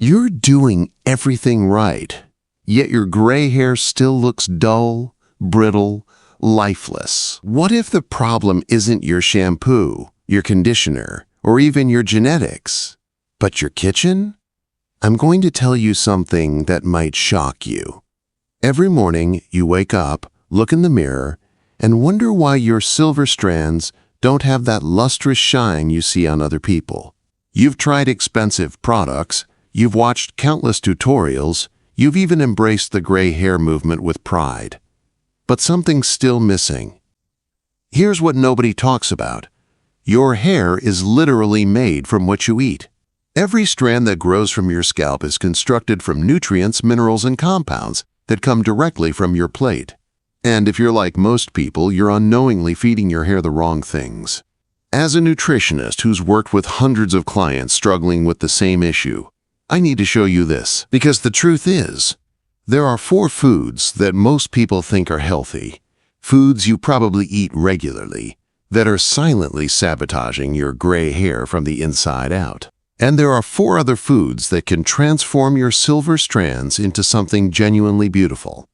You're doing everything right, yet your gray hair still looks dull, brittle, lifeless. What if the problem isn't your shampoo, your conditioner, or even your genetics, but your kitchen? I'm going to tell you something that might shock you. Every morning, you wake up, look in the mirror, and wonder why your silver strands don't have that lustrous shine you see on other people. You've tried expensive products, you've watched countless tutorials, you've even embraced the gray hair movement with pride. But something's still missing. Here's what nobody talks about. Your hair is literally made from what you eat. Every strand that grows from your scalp is constructed from nutrients, minerals, and compounds that come directly from your plate. And if you're like most people, you're unknowingly feeding your hair the wrong things. As a nutritionist who's worked with hundreds of clients struggling with the same issue, I need to show you this, because the truth is, there are 4 foods that most people think are healthy, foods you probably eat regularly, that are silently sabotaging your gray hair from the inside out. And there are 4 other foods that can transform your silver strands into something genuinely beautiful.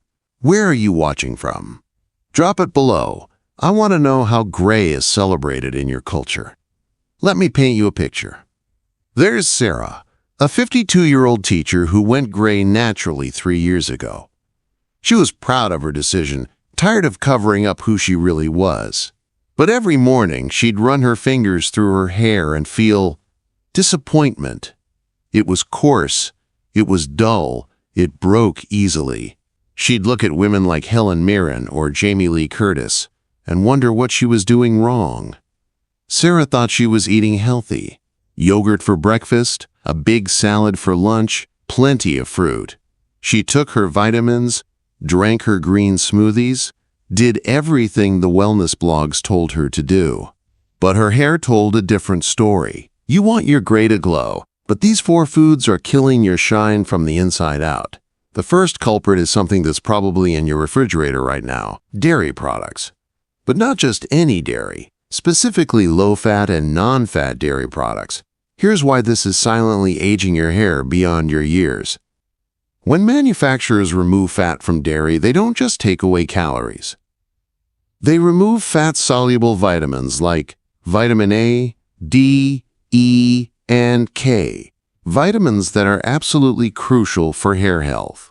Where are you watching from? Drop it below. I want to know how gray is celebrated in your culture. Let me paint you a picture. There's Sarah, a 52-year-old teacher who went gray naturally 3 years ago. She was proud of her decision, tired of covering up who she really was. But every morning, she'd run her fingers through her hair and feel disappointment. It was coarse, it was dull, it broke easily. She'd look at women like Helen Mirren or Jamie Lee Curtis and wonder what she was doing wrong. Sarah thought she was eating healthy. Yogurt for breakfast, a big salad for lunch, plenty of fruit. She took her vitamins, drank her green smoothies, did everything the wellness blogs told her to do. But her hair told a different story. You want your gray to glow, but these 4 foods are killing your shine from the inside out. The first culprit is something that's probably in your refrigerator right now: dairy products. But not just any dairy, specifically low-fat and non-fat dairy products. Here's why this is silently aging your hair beyond your years. When manufacturers remove fat from dairy, they don't just take away calories. They remove fat-soluble vitamins like vitamin A, D, E, and K, vitamins that are absolutely crucial for hair health.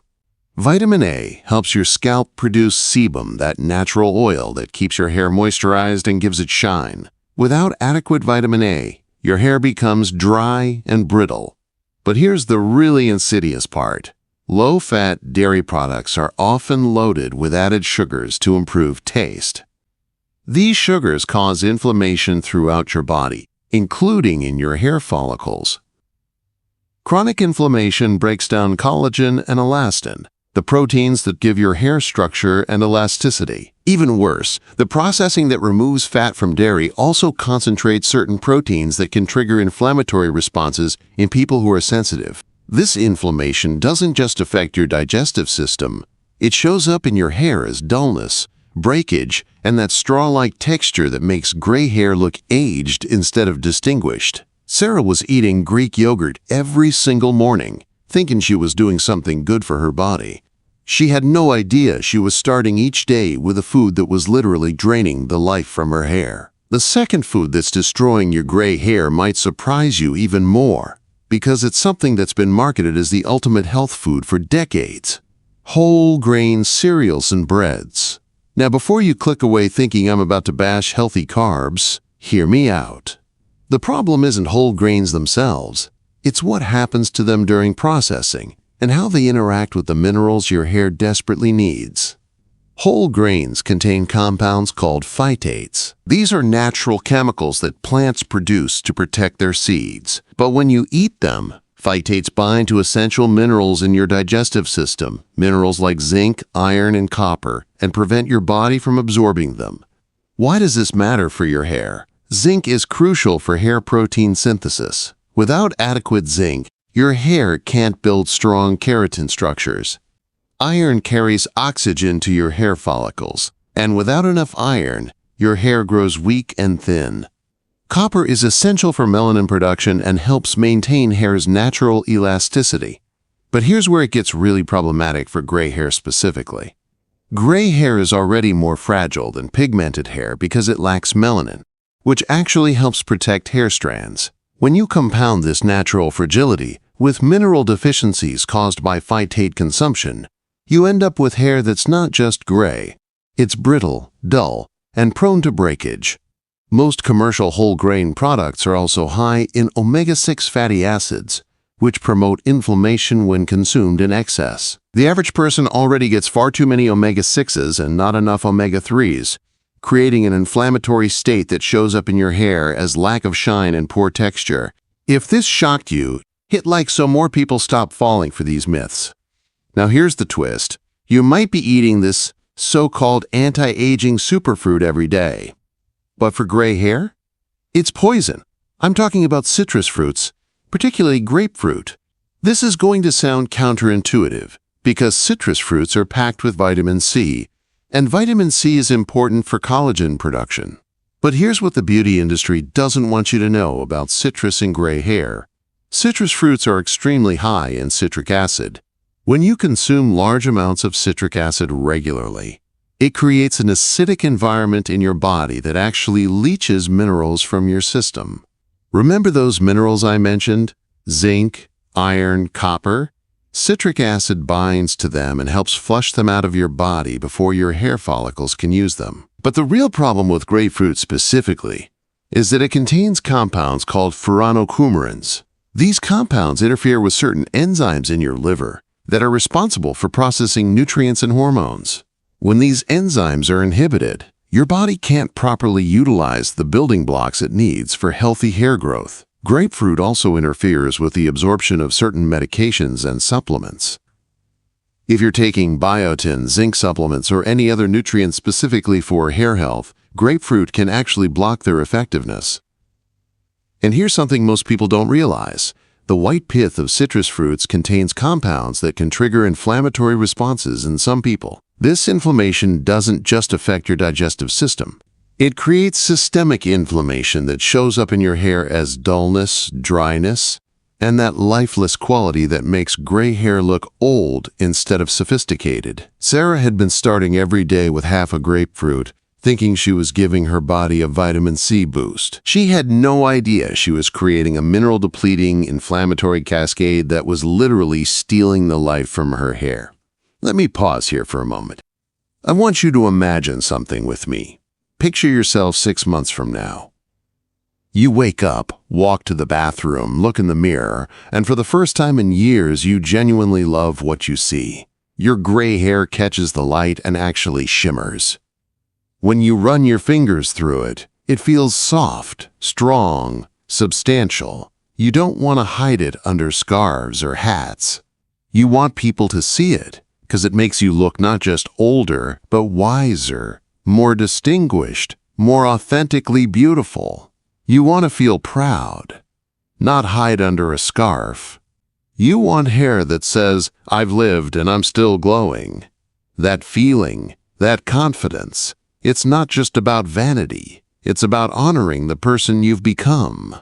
Vitamin A helps your scalp produce sebum, that natural oil that keeps your hair moisturized and gives it shine. Without adequate vitamin A, your hair becomes dry and brittle. But here's the really insidious part. Low-fat dairy products are often loaded with added sugars to improve taste. These sugars cause inflammation throughout your body, including in your hair follicles. Chronic inflammation breaks down collagen and elastin, the proteins that give your hair structure and elasticity. Even worse, the processing that removes fat from dairy also concentrates certain proteins that can trigger inflammatory responses in people who are sensitive. This inflammation doesn't just affect your digestive system. It shows up in your hair as dullness, breakage, and that straw-like texture that makes gray hair look aged instead of distinguished. Sarah was eating Greek yogurt every single morning, thinking she was doing something good for her body. She had no idea she was starting each day with a food that was literally draining the life from her hair. The second food that's destroying your gray hair might surprise you even more, because it's something that's been marketed as the ultimate health food for decades: whole grain cereals and breads. Now, before you click away thinking I'm about to bash healthy carbs, hear me out. The problem isn't whole grains themselves. It's what happens to them during processing and how they interact with the minerals your hair desperately needs. Whole grains contain compounds called phytates. These are natural chemicals that plants produce to protect their seeds. But when you eat them, phytates bind to essential minerals in your digestive system, minerals like zinc, iron, and copper, and prevent your body from absorbing them. Why does this matter for your hair? Zinc is crucial for hair protein synthesis. Without adequate zinc, your hair can't build strong keratin structures. Iron carries oxygen to your hair follicles, and without enough iron, your hair grows weak and thin. Copper is essential for melanin production and helps maintain hair's natural elasticity. But here's where it gets really problematic for gray hair specifically. Gray hair is already more fragile than pigmented hair because it lacks melanin, which actually helps protect hair strands. When you compound this natural fragility with mineral deficiencies caused by phytate consumption, you end up with hair that's not just gray. It's brittle, dull, and prone to breakage. Most commercial whole-grain products are also high in omega-6 fatty acids, which promote inflammation when consumed in excess. The average person already gets far too many omega-6s and not enough omega-3s, creating an inflammatory state that shows up in your hair as lack of shine and poor texture. If this shocked you, hit like so more people stop falling for these myths. Now here's the twist. You might be eating this so-called anti-aging superfruit every day. But for gray hair? It's poison. I'm talking about citrus fruits, particularly grapefruit. This is going to sound counterintuitive because citrus fruits are packed with vitamin C, and vitamin C is important for collagen production. But here's what the beauty industry doesn't want you to know about citrus and gray hair. Citrus fruits are extremely high in citric acid. When you consume large amounts of citric acid regularly, it creates an acidic environment in your body that actually leaches minerals from your system. Remember those minerals I mentioned? Zinc, iron, copper? Citric acid binds to them and helps flush them out of your body before your hair follicles can use them. But the real problem with grapefruit specifically is that it contains compounds called furanocoumarins. These compounds interfere with certain enzymes in your liver that are responsible for processing nutrients and hormones. When these enzymes are inhibited, your body can't properly utilize the building blocks it needs for healthy hair growth. Grapefruit also interferes with the absorption of certain medications and supplements. If you're taking biotin, zinc supplements, or any other nutrient specifically for hair health, grapefruit can actually block their effectiveness. And here's something most people don't realize. The white pith of citrus fruits contains compounds that can trigger inflammatory responses in some people. This inflammation doesn't just affect your digestive system. It creates systemic inflammation that shows up in your hair as dullness, dryness, and that lifeless quality that makes gray hair look old instead of sophisticated. Sarah had been starting every day with half a grapefruit, thinking she was giving her body a vitamin C boost. She had no idea she was creating a mineral-depleting, inflammatory cascade that was literally stealing the life from her hair. Let me pause here for a moment. I want you to imagine something with me. Picture yourself 6 months from now. You wake up, walk to the bathroom, look in the mirror, and for the first time in years, you genuinely love what you see. Your gray hair catches the light and actually shimmers. When you run your fingers through it, it feels soft, strong, substantial. You don't want to hide it under scarves or hats. You want people to see it, because it makes you look not just older, but wiser, more distinguished, more authentically beautiful. You want to feel proud, not hide under a scarf. You want hair that says, "I've lived and I'm still glowing." That feeling, that confidence, it's not just about vanity. It's about honoring the person you've become.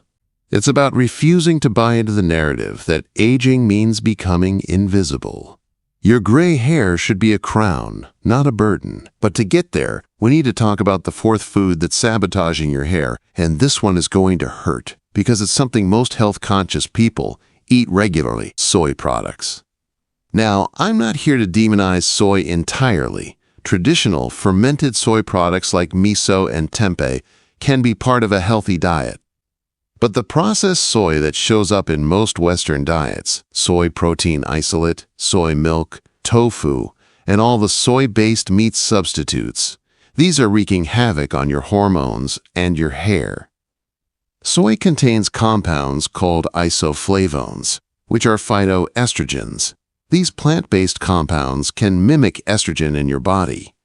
It's about refusing to buy into the narrative that aging means becoming invisible. Your gray hair should be a crown, not a burden. But to get there, we need to talk about the fourth food that's sabotaging your hair, and this one is going to hurt because it's something most health-conscious people eat regularly: soy products. Now, I'm not here to demonize soy entirely. Traditional fermented soy products like miso and tempeh can be part of a healthy diet. But the processed soy that shows up in most Western diets, soy protein isolate, soy milk, tofu, and all the soy-based meat substitutes, these are wreaking havoc on your hormones and your hair. Soy contains compounds called isoflavones, which are phytoestrogens. These plant-based compounds can mimic estrogen in your body.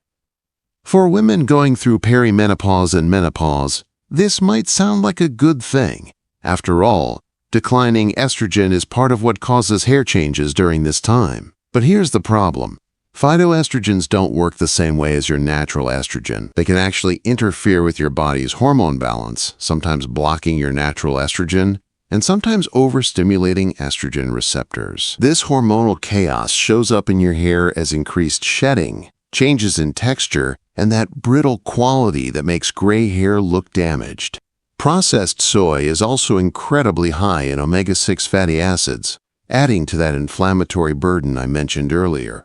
For women going through perimenopause and menopause, this might sound like a good thing. After all, declining estrogen is part of what causes hair changes during this time. But here's the problem. Phytoestrogens don't work the same way as your natural estrogen. They can actually interfere with your body's hormone balance, sometimes blocking your natural estrogen and sometimes overstimulating estrogen receptors. This hormonal chaos shows up in your hair as increased shedding, changes in texture, and that brittle quality that makes gray hair look damaged. Processed soy is also incredibly high in omega-6 fatty acids, adding to that inflammatory burden I mentioned earlier.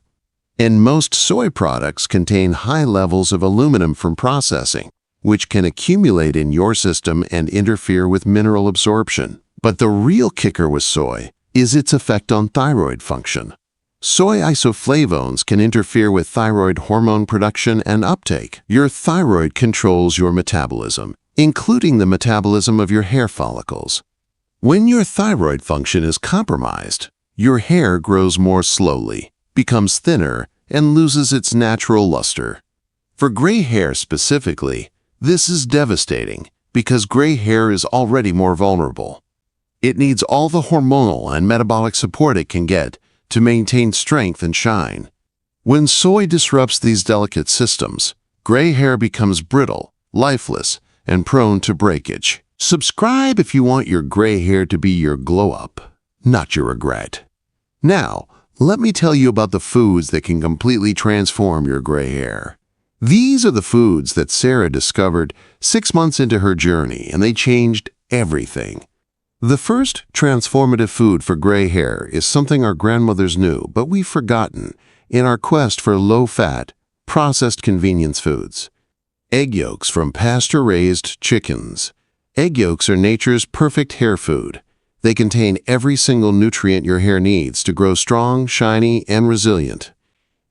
And most soy products contain high levels of aluminum from processing, which can accumulate in your system and interfere with mineral absorption. But the real kicker with soy is its effect on thyroid function. Soy isoflavones can interfere with thyroid hormone production and uptake. Your thyroid controls your metabolism, including the metabolism of your hair follicles. When your thyroid function is compromised, your hair grows more slowly, becomes thinner, and loses its natural luster. For gray hair specifically, this is devastating because gray hair is already more vulnerable. It needs all the hormonal and metabolic support it can get to maintain strength and shine. When soy disrupts these delicate systems, gray hair becomes brittle, lifeless, and prone to breakage. Subscribe if you want your gray hair to be your glow-up, not your regret. Now, let me tell you about the foods that can completely transform your gray hair. These are the foods that Sarah discovered 6 months into her journey, and they changed everything. The first transformative food for gray hair is something our grandmothers knew, but we've forgotten in our quest for low-fat, processed convenience foods. Egg yolks from pasture-raised chickens. Egg yolks are nature's perfect hair food. They contain every single nutrient your hair needs to grow strong, shiny, and resilient.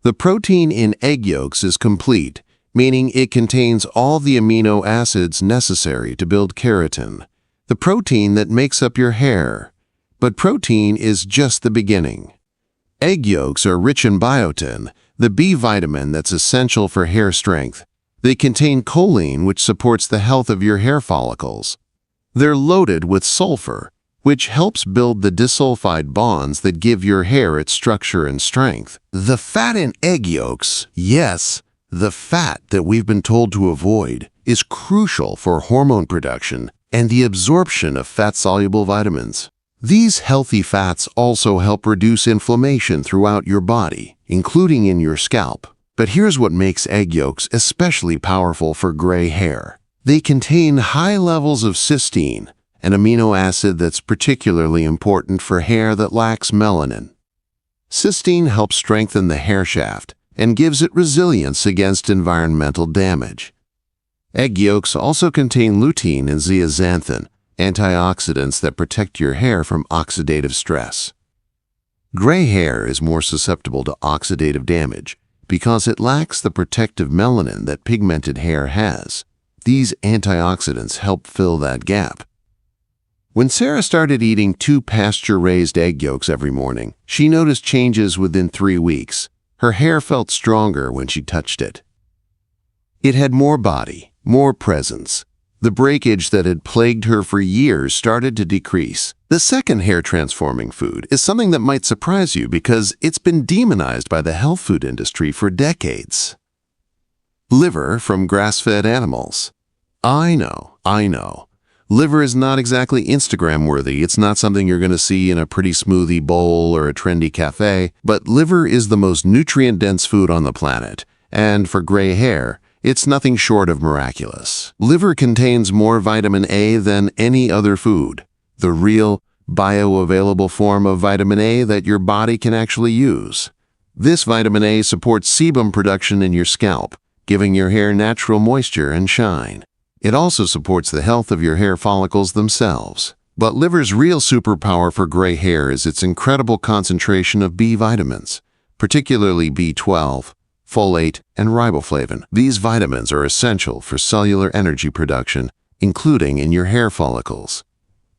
The protein in egg yolks is complete, meaning it contains all the amino acids necessary to build keratin, the protein that makes up your hair. But protein is just the beginning. Egg yolks are rich in biotin, the B vitamin that's essential for hair strength. They contain choline, which supports the health of your hair follicles. They're loaded with sulfur, which helps build the disulfide bonds that give your hair its structure and strength. The fat in egg yolks, yes, the fat that we've been told to avoid, is crucial for hormone production and the absorption of fat-soluble vitamins. These healthy fats also help reduce inflammation throughout your body, including in your scalp. But here's what makes egg yolks especially powerful for gray hair. They contain high levels of cysteine, an amino acid that's particularly important for hair that lacks melanin. Cysteine helps strengthen the hair shaft and gives it resilience against environmental damage. Egg yolks also contain lutein and zeaxanthin, antioxidants that protect your hair from oxidative stress. Gray hair is more susceptible to oxidative damage because it lacks the protective melanin that pigmented hair has. These antioxidants help fill that gap. When Sarah started eating 2 pasture-raised egg yolks every morning, she noticed changes within 3 weeks. Her hair felt stronger when she touched it. It had more body, more presence. The breakage that had plagued her for years started to decrease. The second hair-transforming food is something that might surprise you because it's been demonized by the health food industry for decades. Liver from grass-fed animals. I know. Liver is not exactly Instagram-worthy. It's not something you're going to see in a pretty smoothie bowl or a trendy cafe, but liver is the most nutrient-dense food on the planet, and for gray hair, it's nothing short of miraculous. Liver contains more vitamin A than any other food, the real, bioavailable form of vitamin A that your body can actually use. This vitamin A supports sebum production in your scalp, giving your hair natural moisture and shine. It also supports the health of your hair follicles themselves. But liver's real superpower for gray hair is its incredible concentration of B vitamins, particularly B12, folate, and riboflavin. These vitamins are essential for cellular energy production, including in your hair follicles.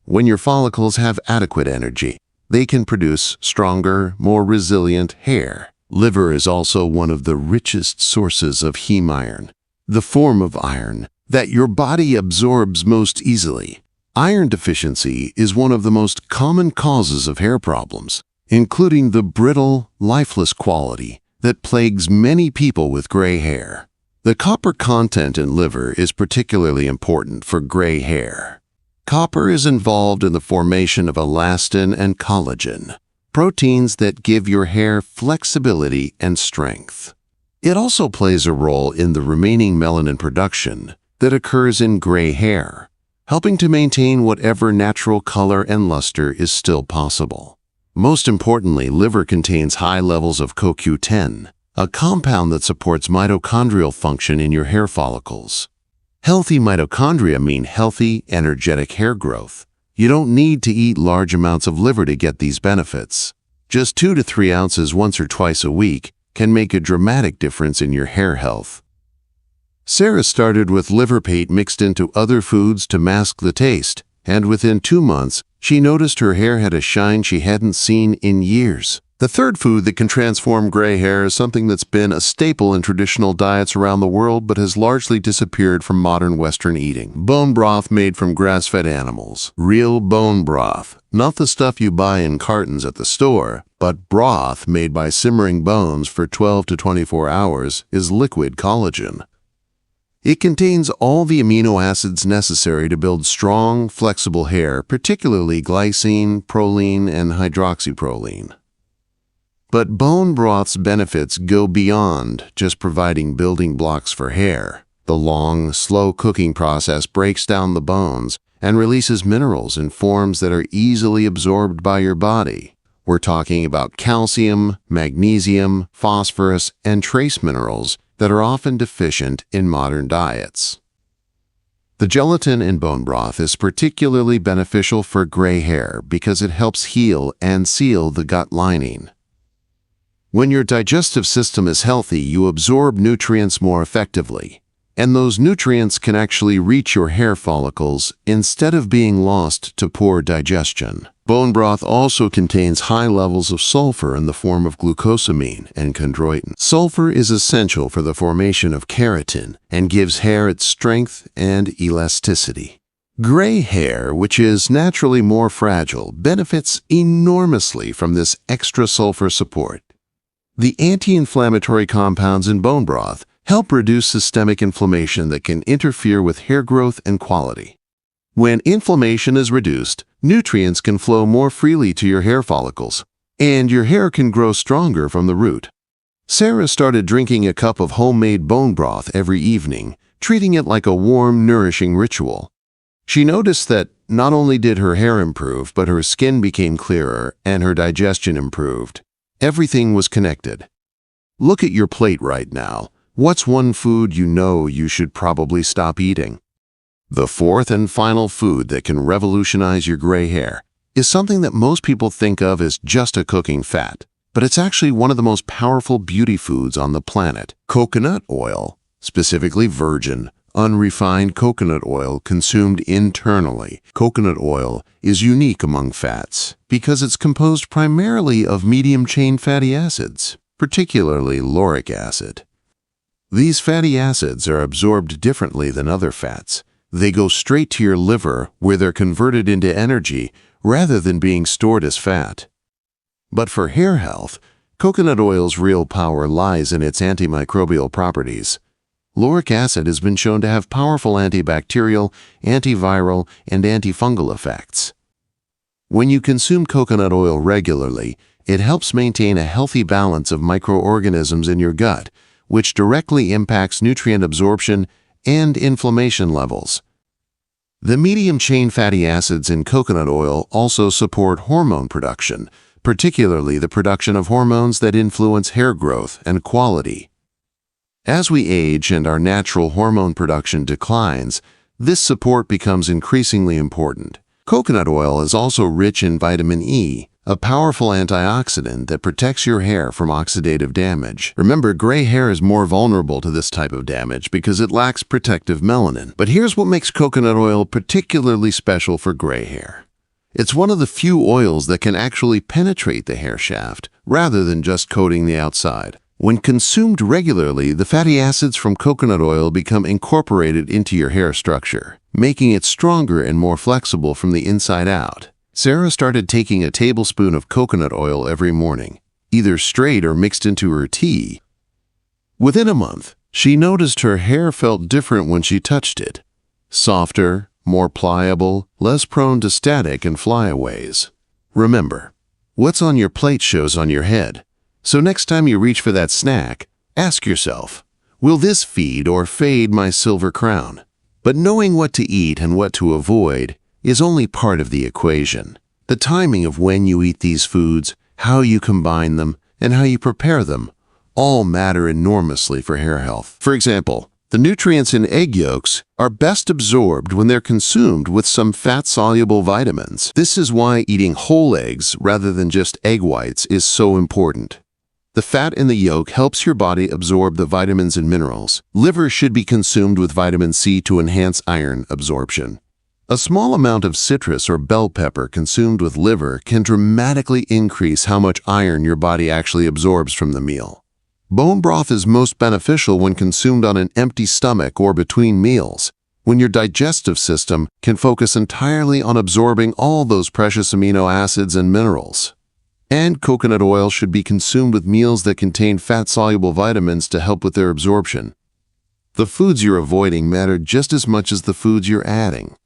When your follicles have adequate energy, they can produce stronger, more resilient hair. Liver is also one of the richest sources of heme iron, the form of iron that your body absorbs most easily. Iron deficiency is one of the most common causes of hair problems, including the brittle, lifeless quality that plagues many people with gray hair. The copper content in liver is particularly important for gray hair. Copper is involved in the formation of elastin and collagen, proteins that give your hair flexibility and strength. It also plays a role in the remaining melanin production that occurs in gray hair, helping to maintain whatever natural color and luster is still possible. Most importantly, liver contains high levels of CoQ10, a compound that supports mitochondrial function in your hair follicles. Healthy mitochondria mean healthy, energetic hair growth. You don't need to eat large amounts of liver to get these benefits. Just 2 to 3 ounces once or twice a week can make a dramatic difference in your hair health. Sarah started with liver paste mixed into other foods to mask the taste, and within 2 months, she noticed her hair had a shine she hadn't seen in years. The third food that can transform gray hair is something that's been a staple in traditional diets around the world but has largely disappeared from modern Western eating. Bone broth made from grass-fed animals. Real bone broth. Not the stuff you buy in cartons at the store, but broth made by simmering bones for 12 to 24 hours is liquid collagen. It contains all the amino acids necessary to build strong, flexible hair, particularly glycine, proline, and hydroxyproline. But bone broth's benefits go beyond just providing building blocks for hair. The long, slow cooking process breaks down the bones and releases minerals in forms that are easily absorbed by your body. We're talking about calcium, magnesium, phosphorus, and trace minerals that are often deficient in modern diets. The gelatin in bone broth is particularly beneficial for gray hair because it helps heal and seal the gut lining. When your digestive system is healthy, you absorb nutrients more effectively, and those nutrients can actually reach your hair follicles instead of being lost to poor digestion. Bone broth also contains high levels of sulfur in the form of glucosamine and chondroitin. Sulfur is essential for the formation of keratin and gives hair its strength and elasticity. Gray hair, which is naturally more fragile, benefits enormously from this extra sulfur support. The anti-inflammatory compounds in bone broth help reduce systemic inflammation that can interfere with hair growth and quality. When inflammation is reduced, nutrients can flow more freely to your hair follicles, and your hair can grow stronger from the root. Sarah started drinking a cup of homemade bone broth every evening, treating it like a warm, nourishing ritual. She noticed that not only did her hair improve, but her skin became clearer and her digestion improved. Everything was connected. Look at your plate right now. What's one food you know you should probably stop eating? The fourth and final food that can revolutionize your gray hair is something that most people think of as just a cooking fat, but it's actually one of the most powerful beauty foods on the planet. Coconut oil, specifically virgin, unrefined coconut oil consumed internally. Coconut oil is unique among fats because it's composed primarily of medium-chain fatty acids, particularly lauric acid. These fatty acids are absorbed differently than other fats. They go straight to your liver where they're converted into energy rather than being stored as fat. But for hair health, coconut oil's real power lies in its antimicrobial properties. Lauric acid has been shown to have powerful antibacterial, antiviral, and antifungal effects. When you consume coconut oil regularly, it helps maintain a healthy balance of microorganisms in your gut, which directly impacts nutrient absorption and inflammation levels. The medium-chain fatty acids in coconut oil also support hormone production, particularly the production of hormones that influence hair growth and quality. As we age and our natural hormone production declines, this support becomes increasingly important. Coconut oil is also rich in vitamin E, a powerful antioxidant that protects your hair from oxidative damage. Remember, gray hair is more vulnerable to this type of damage because it lacks protective melanin. But here's what makes coconut oil particularly special for gray hair. It's one of the few oils that can actually penetrate the hair shaft rather than just coating the outside. When consumed regularly, the fatty acids from coconut oil become incorporated into your hair structure, making it stronger and more flexible from the inside out. Sarah started taking a tablespoon of coconut oil every morning, either straight or mixed into her tea, Within a month, she noticed her hair felt different when she touched it. Softer, more pliable, less prone to static and flyaways. Remember, what's on your plate shows on your head. So next time you reach for that snack, ask yourself, will this feed or fade my silver crown? But knowing what to eat and what to avoid is only part of the equation. The timing of when you eat these foods, how you combine them, and how you prepare them all matter enormously for hair health. For example, the nutrients in egg yolks are best absorbed when they're consumed with some fat-soluble vitamins. This is why eating whole eggs rather than just egg whites is so important. The fat in the yolk helps your body absorb the vitamins and minerals. Liver should be consumed with vitamin C to enhance iron absorption. A small amount of citrus or bell pepper consumed with liver can dramatically increase how much iron your body actually absorbs from the meal. Bone broth is most beneficial when consumed on an empty stomach or between meals, when your digestive system can focus entirely on absorbing all those precious amino acids and minerals. And coconut oil should be consumed with meals that contain fat-soluble vitamins to help with their absorption. The foods you're avoiding matter just as much as the foods you're adding.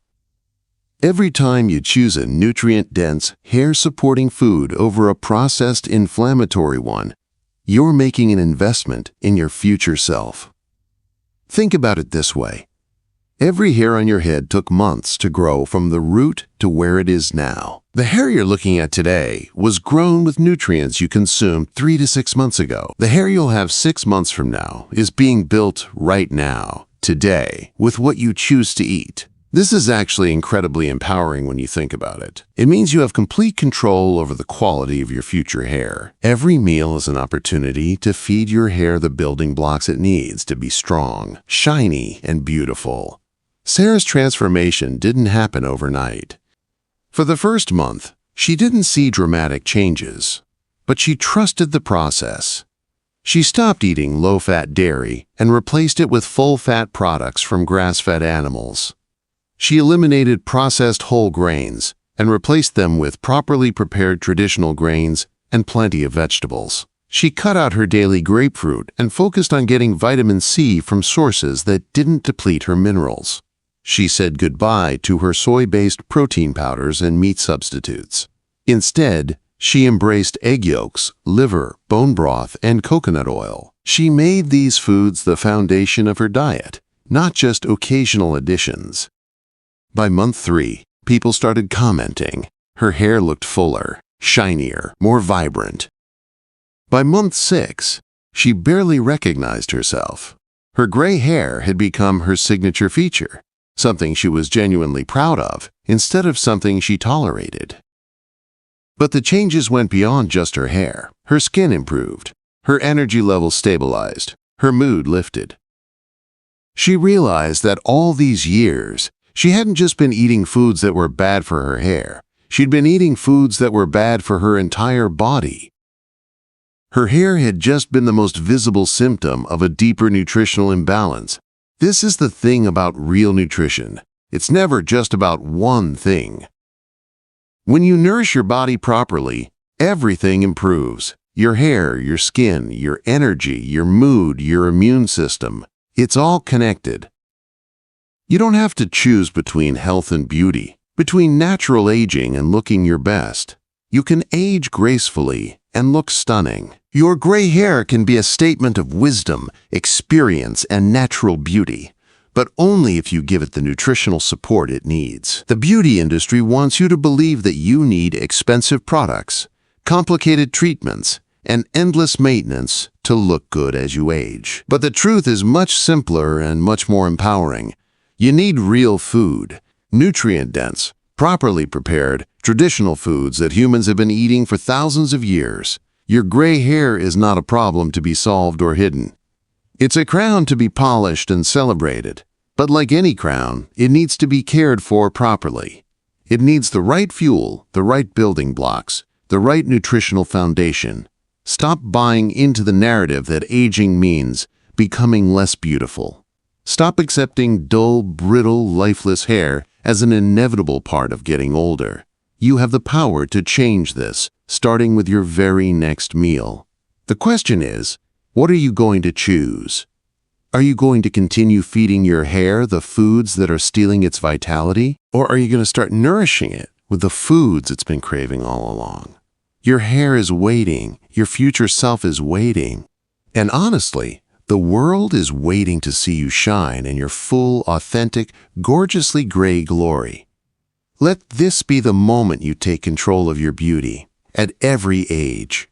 Every time you choose a nutrient-dense, hair-supporting food over a processed, inflammatory one, you're making an investment in your future self. Think about it this way. Every hair on your head took months to grow from the root to where it is now. The hair you're looking at today was grown with nutrients you consumed 3 to 6 months ago. The hair you'll have 6 months from now is being built right now, today, with what you choose to eat. This is actually incredibly empowering when you think about it. It means you have complete control over the quality of your future hair. Every meal is an opportunity to feed your hair the building blocks it needs to be strong, shiny, and beautiful. Sarah's transformation didn't happen overnight. For the first month, she didn't see dramatic changes, but she trusted the process. She stopped eating low-fat dairy and replaced it with full-fat products from grass-fed animals. She eliminated processed whole grains and replaced them with properly prepared traditional grains and plenty of vegetables. She cut out her daily grapefruit and focused on getting vitamin C from sources that didn't deplete her minerals. She said goodbye to her soy-based protein powders and meat substitutes. Instead, she embraced egg yolks, liver, bone broth, and coconut oil. She made these foods the foundation of her diet, not just occasional additions. By month 3, people started commenting. Her hair looked fuller, shinier, more vibrant. By month 6, she barely recognized herself. Her gray hair had become her signature feature, something she was genuinely proud of, instead of something she tolerated. But the changes went beyond just her hair. Her skin improved, her energy levels stabilized, her mood lifted. She realized that all these years, she hadn't just been eating foods that were bad for her hair. She'd been eating foods that were bad for her entire body. Her hair had just been the most visible symptom of a deeper nutritional imbalance. This is the thing about real nutrition. It's never just about one thing. When you nourish your body properly, everything improves. Your hair, your skin, your energy, your mood, your immune system. It's all connected. You don't have to choose between health and beauty, between natural aging and looking your best. You can age gracefully and look stunning. Your gray hair can be a statement of wisdom, experience, and natural beauty, but only if you give it the nutritional support it needs. The beauty industry wants you to believe that you need expensive products, complicated treatments, and endless maintenance to look good as you age. But the truth is much simpler and much more empowering. You need real food, nutrient-dense, properly prepared, traditional foods that humans have been eating for thousands of years. Your gray hair is not a problem to be solved or hidden. It's a crown to be polished and celebrated. But like any crown, it needs to be cared for properly. It needs the right fuel, the right building blocks, the right nutritional foundation. Stop buying into the narrative that aging means becoming less beautiful. Stop accepting dull, brittle, lifeless hair as an inevitable part of getting older. You have the power to change this, starting with your very next meal. The question is, What are you going to choose? Are you going to continue feeding your hair the foods that are stealing its vitality? Or are you going to start nourishing it with the foods it's been craving all along? Your hair is waiting. Your future self is waiting. And honestly, the world is waiting to see you shine in your full, authentic, gorgeously gray glory. Let this be the moment you take control of your beauty at every age.